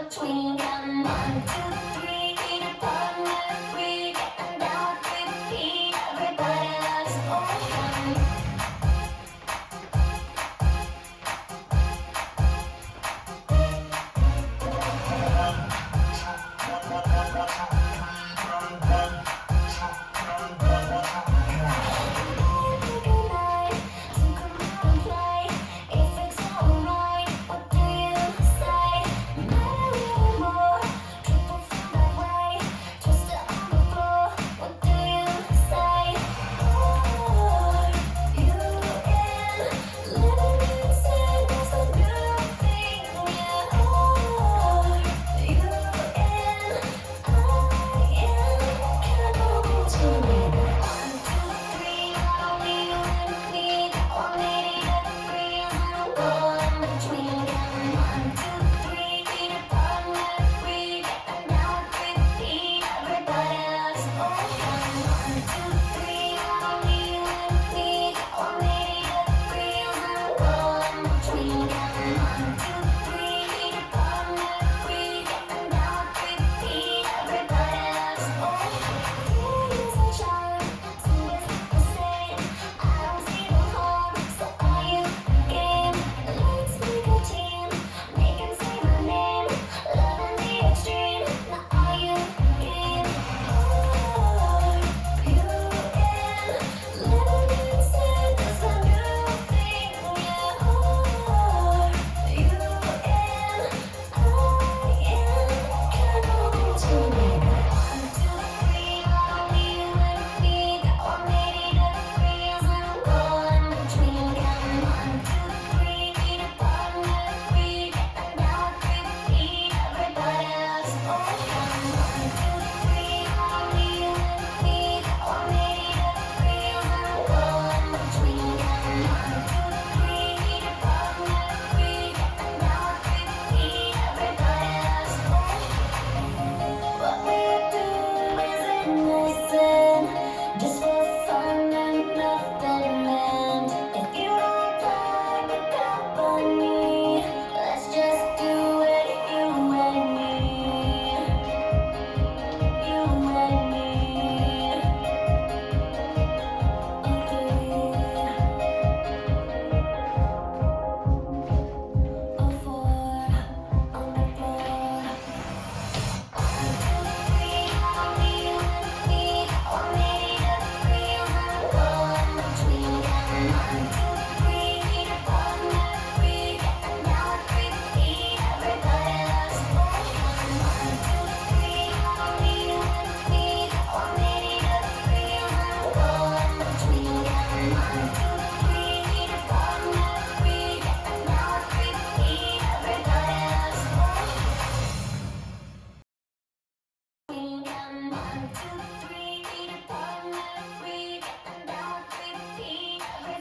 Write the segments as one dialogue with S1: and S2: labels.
S1: between them. 1, 2, 3, need a partner free. Getting down with repeat. Everybody loves motion.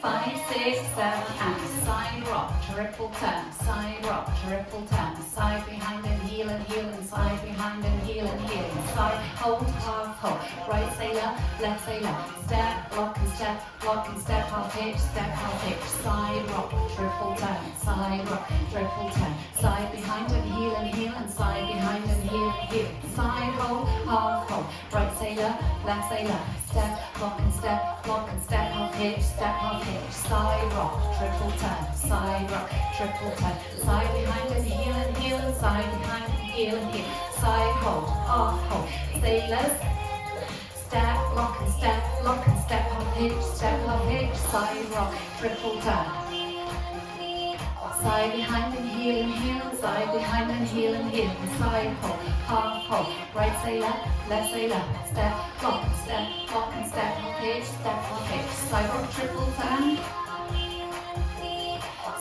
S2: Five, six, seven, and side rock, triple turn, side rock, triple turn, side behind and heel and heel, and side behind and heel and heel, side hold, half hold, right say left say left, step, lock and step, half hitch, side rock, triple turn, side rock, triple turn, side behind and heel, and side behind and heel, side hold, half hold, right say left say left, step, lock and step, half hitch, side rock, triple turn, side rock, triple turn, side behind and heel, and side behind and heel, side hold, half hold, sailors, step, lock and step, half hitch, side rock, triple turn, side behind and heel, side behind and heel, side hold, half hold, right say left, step, lock and step, half hitch, side rock, triple turn,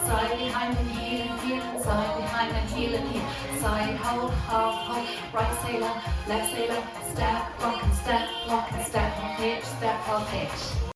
S2: side behind and heel, side behind and heel, side hold, half hold, right say left, step, lock and step, half hitch,